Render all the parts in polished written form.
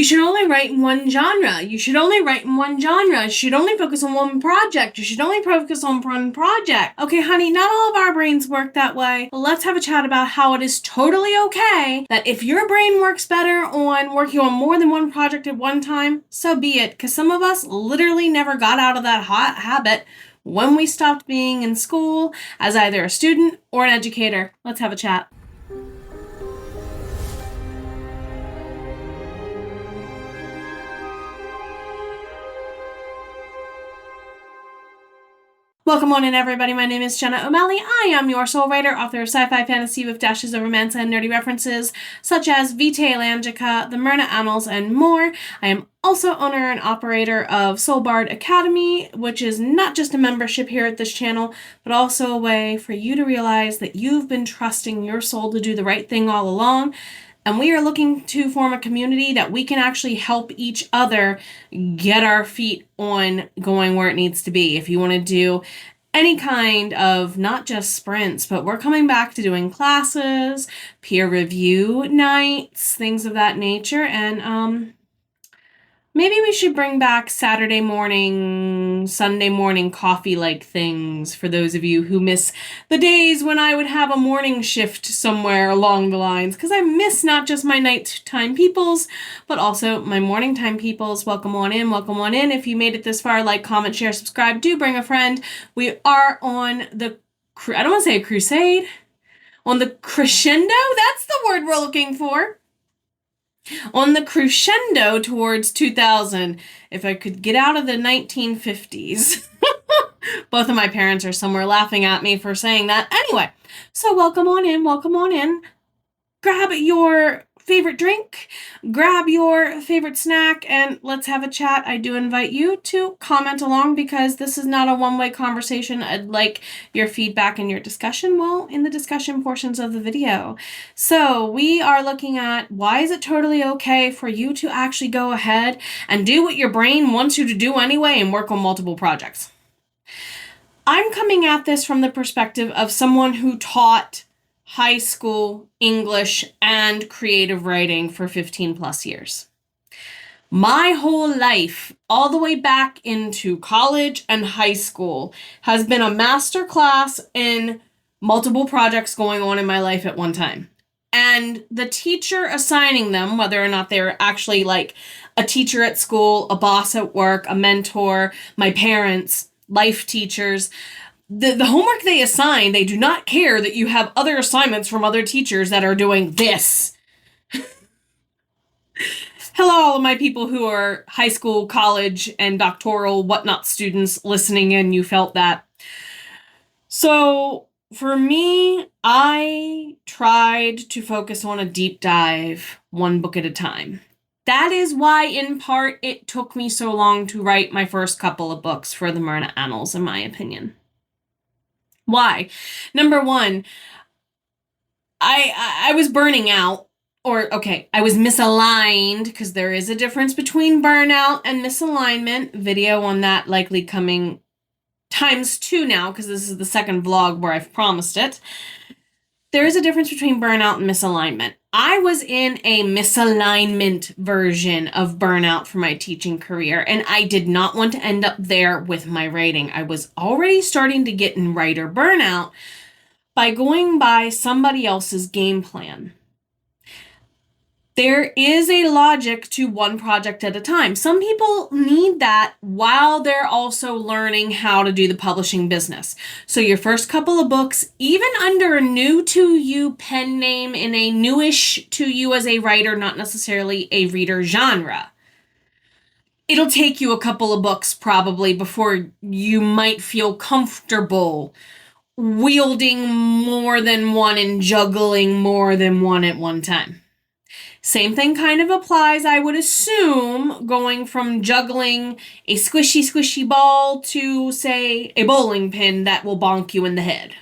should only write in one genre. You should only write in one genre. You should only focus on one project. You should only focus on one project. Okay, honey, not all of our brains work that way. Let's have a chat about how it is totally okay that if your brain works better on working on more than one project at one time, so be it. Because some of us literally never got out of that hot habit when we stopped being in school as either a student or an educator. Let's have a chat. Welcome on in, everybody. My name is Jenna O'Malley. I am your soul writer, author of sci-fi fantasy with dashes of romance and nerdy references, such as Vitae Langica, the Burnout Annals, and more. I am also owner and operator of Soul Bard Academy, which is not just a membership here at this channel, but also a way for you to realize that you've been trusting your soul to do the right thing all along. And we are looking to form a community that we can actually help each other get our feet on going where it needs to be. If you want to do any kind of not just sprints, but we're coming back to doing classes, peer review nights, things of that nature. And maybe we should bring back Saturday morning, Sunday morning coffee-like things for those of you who miss the days when I would have a morning shift somewhere along the lines, because I miss not just my nighttime peoples, but also my morning time peoples. Welcome on in, welcome on in. If you made it this far, like, comment, share, subscribe, do bring a friend. We are on the, I don't want to say a crusade, on the crescendo, that's the word we're looking for. On the crescendo towards 2000, if I could get out of the 1950s. Both of my parents are somewhere laughing at me for saying that. Anyway, so welcome on in, welcome on in. Grab your favorite drink, grab your favorite snack, and let's have a chat. I do invite you to comment along because this is not a one-way conversation. I'd like your feedback and your discussion, well, in the discussion portions of the video. So we are looking at why is it totally okay for you to actually go ahead and do what your brain wants you to do anyway and work on multiple projects. I'm coming at this from the perspective of someone who taught high school English and creative writing for 15 plus years. My whole life, all the way back into college and high school, has been a master class in multiple projects going on in my life at one time. And the teacher assigning them, whether or not they're actually like a teacher at school, a boss at work, a mentor, my parents, life teachers, the homework they assign, they do not care that you have other assignments from other teachers that are doing this. Hello, all of my people who are high school, college, and doctoral whatnot students listening in, you felt that. So for me, I tried to focus on a deep dive, one book at a time. That is why, in part, it took me so long to write my first couple of books for the Burnout Annals, in my opinion. Why? Number one, I was burning out, I was misaligned, because there is a difference between burnout and misalignment. Video on that likely coming ×2 now, because this is the second vlog where I've promised it. There is a difference between burnout and misalignment. I was in a misalignment version of burnout for my teaching career, and I did not want to end up there with my writing. I was already starting to get in writer burnout by going by somebody else's game plan. There is a logic to one project at a time. Some people need that while they're also learning how to do the publishing business. So your first couple of books, even under a new to you pen name in a newish to you as a writer, not necessarily a reader genre, it'll take you a couple of books probably before you might feel comfortable wielding more than one and juggling more than one at one time. Same thing kind of applies, I would assume, going from juggling a squishy ball to, say, a bowling pin that will bonk you in the head.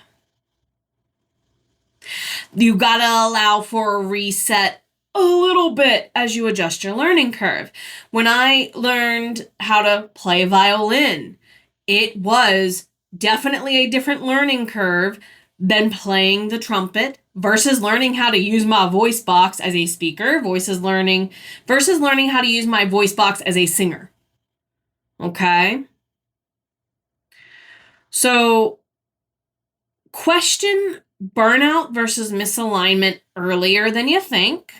You gotta allow for a reset a little bit as you adjust your learning curve. When I learned how to play violin, it was definitely a different learning curve than playing the trumpet, versus learning how to use my voice box as a speaker, versus learning how to use my voice box as a singer. Okay? So question burnout versus misalignment earlier than you think,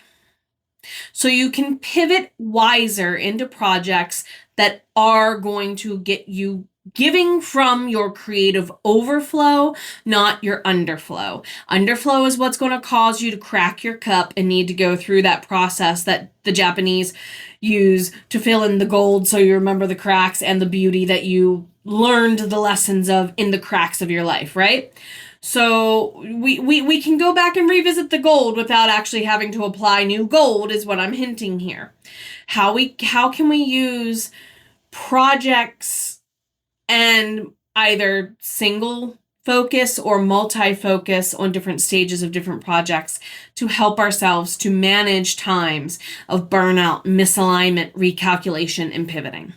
so you can pivot wiser into projects that are going to get you giving from your creative overflow, not your underflow. Underflow is what's going to cause you to crack your cup and need to go through that process that the Japanese use to fill in the gold so you remember the cracks and the beauty that you learned the lessons of in the cracks of your life, right? So we can go back and revisit the gold without actually having to apply new gold is what I'm hinting here. How can we use projects and either single focus or multi-focus on different stages of different projects to help ourselves to manage times of burnout, misalignment, recalculation, and pivoting.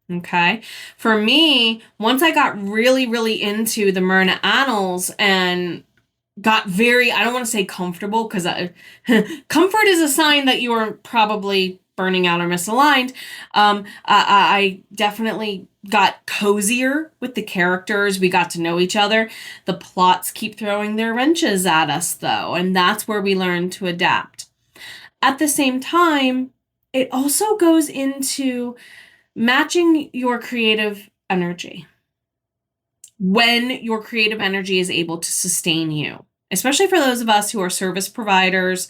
Okay. For me, once I got really, really into the Myrna Annals and got very, I don't want to say comfortable because comfort is a sign that you are probably burning out or misaligned. I definitely got cozier with the characters. We got to know each other. The plots keep throwing their wrenches at us though, and that's where we learn to adapt. At the same time, it also goes into matching your creative energy. When your creative energy is able to sustain you, especially for those of us who are service providers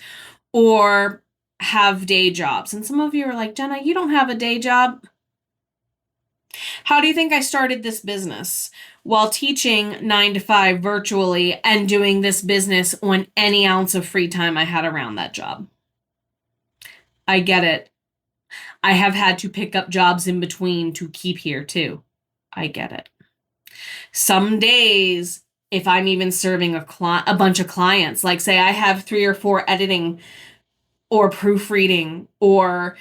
or have day jobs. And some of you are like, Jenna, you don't have a day job. How do you think I started this business? While teaching 9 to 5 virtually and doing this business on any ounce of free time I had around that job. I get it. I have had to pick up jobs in between to keep here too. I get it. Some days, if I'm even serving a bunch of clients, like say I have 3 or 4 editing or proofreading or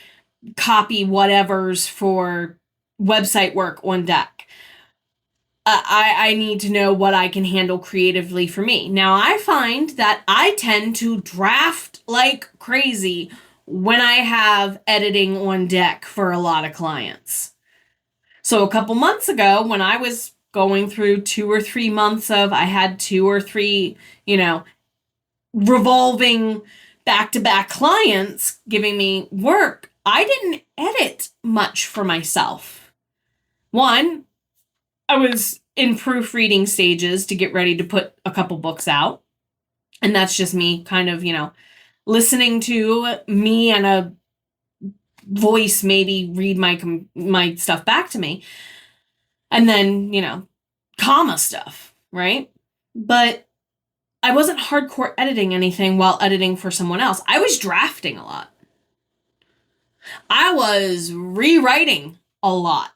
copy whatevers for website work on deck, I need to know what I can handle creatively for me. Now, I find that I tend to draft like crazy when I have editing on deck for a lot of clients. So a couple months ago, when I was going through 2 or 3 months of, I had 2 or 3, revolving back-to-back clients giving me work, I didn't edit much for myself. One, I was in proofreading stages to get ready to put a couple books out. And that's just me kind of, listening to me and a voice maybe read my stuff back to me. And then, comma stuff, right? But I wasn't hardcore editing anything while editing for someone else. I was drafting a lot. I was rewriting a lot.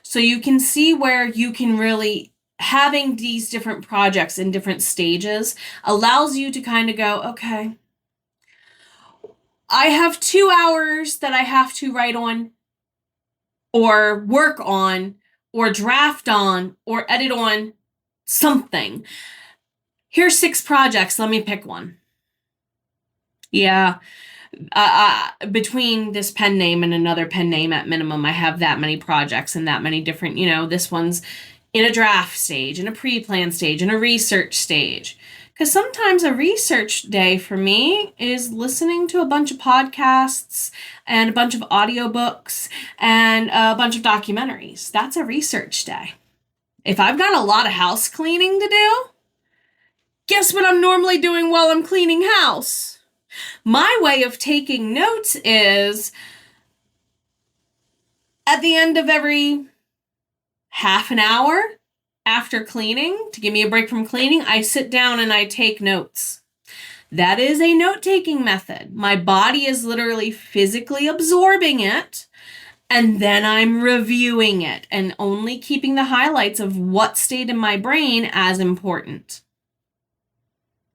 So you can see where you can really, having these different projects in different stages allows you to kind of go, okay, I have 2 hours that I have to write on or work on or draft on or edit on something. Here's 6 projects. Let me pick one. Yeah. Between this pen name and another pen name at minimum, I have that many projects and that many different, this one's in a draft stage, in a pre-plan stage, in a research stage. Because sometimes a research day for me is listening to a bunch of podcasts and a bunch of audiobooks and a bunch of documentaries. That's a research day. If I've got a lot of house cleaning to do, guess what I'm normally doing while I'm cleaning house? My way of taking notes is at the end of every half an hour after cleaning, to give me a break from cleaning, I sit down and I take notes. That is a note-taking method. My body is literally physically absorbing it, and then I'm reviewing it and only keeping the highlights of what stayed in my brain as important.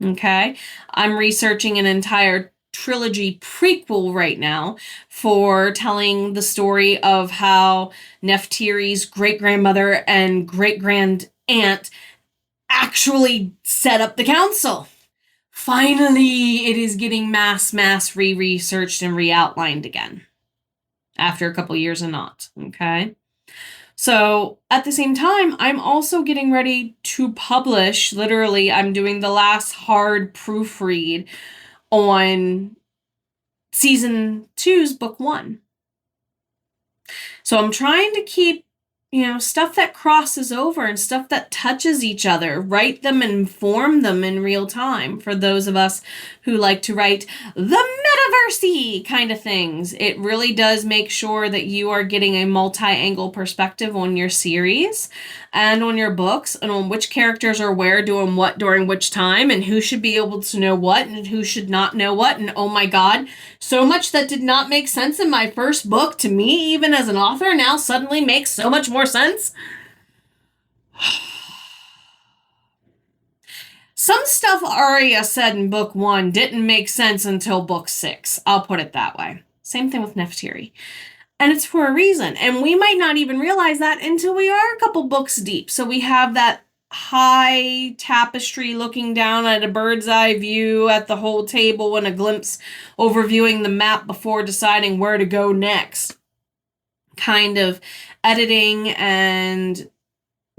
Okay? I'm researching an entire trilogy prequel right now for telling the story of how Nefertiti's great-grandmother and great-grand aunt actually set up the council finally it is getting mass re-researched and re-outlined again after a couple years of not. Okay. So at the same time, I'm also getting ready to publish. Literally, I'm doing the last hard proofread on season 2's book 1. So I'm trying to keep, stuff that crosses over and stuff that touches each other, write them and form them in real time for those of us who like to write the metaversey kind of things. It really does make sure that you are getting a multi-angle perspective on your series and on your books and on which characters are where doing what during which time and who should be able to know what and who should not know what. And oh my God, so much that did not make sense in my first book to me, even as an author, now suddenly makes so much more sense. Some stuff Arya said in book 1 didn't make sense until book 6. I'll put it that way. Same thing with Neftiri. And it's for a reason. And we might not even realize that until we are a couple books deep. So we have that high tapestry looking down at a bird's eye view at the whole table and a glimpse overviewing the map before deciding where to go next. Kind of editing and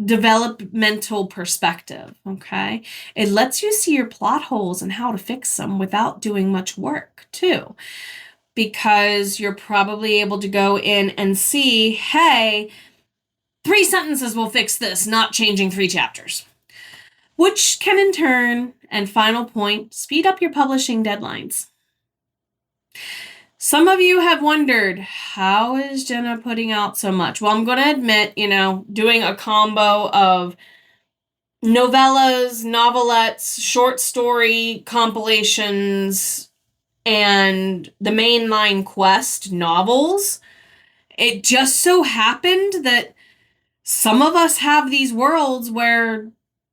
developmental perspective, okay? It lets you see your plot holes and how to fix them without doing much work, too. Because you're probably able to go in and see, hey, 3 sentences will fix this, not changing 3 chapters. Which can in turn, and final point, speed up your publishing deadlines. Some of you have wondered, how is Jenna putting out so much? Well, I'm going to admit, doing a combo of novellas, novelettes, short story compilations, and the mainline quest novels, it just so happened that some of us have these worlds where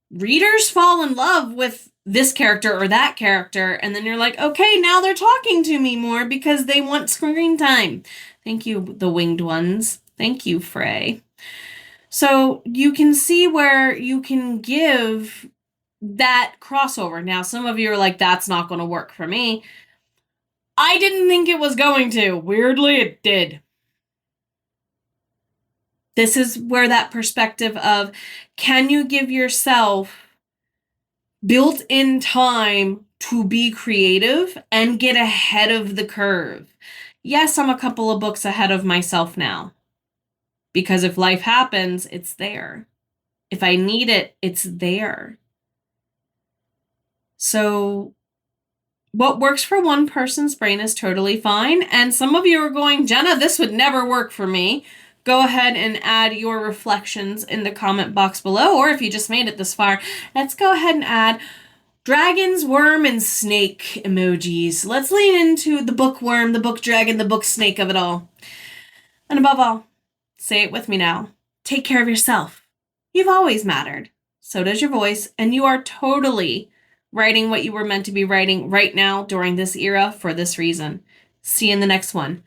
readers fall in love with this character or that character, and then you're like, okay, now they're talking to me more because they want screen time. Thank you, the winged ones. Thank you, Frey. So you can see where you can give that crossover. Now, some of you are like, that's not going to work for me. I didn't think it was going to. Weirdly, it did. This is where that perspective of, can you give yourself built-in time to be creative and get ahead of the curve? Yes, I'm a couple of books ahead of myself now. Because if life happens, it's there. If I need it, it's there. So what works for one person's brain is totally fine. And some of you are going, Jenna, this would never work for me. Go ahead and add your reflections in the comment box below. Or if you just made it this far, let's go ahead and add dragons, worm, and snake emojis. Let's lean into the bookworm, the book dragon, the book snake of it all. And above all, say it with me now. Take care of yourself. You've always mattered. So does your voice. And you are totally writing what you were meant to be writing right now during this era for this reason. See you in the next one.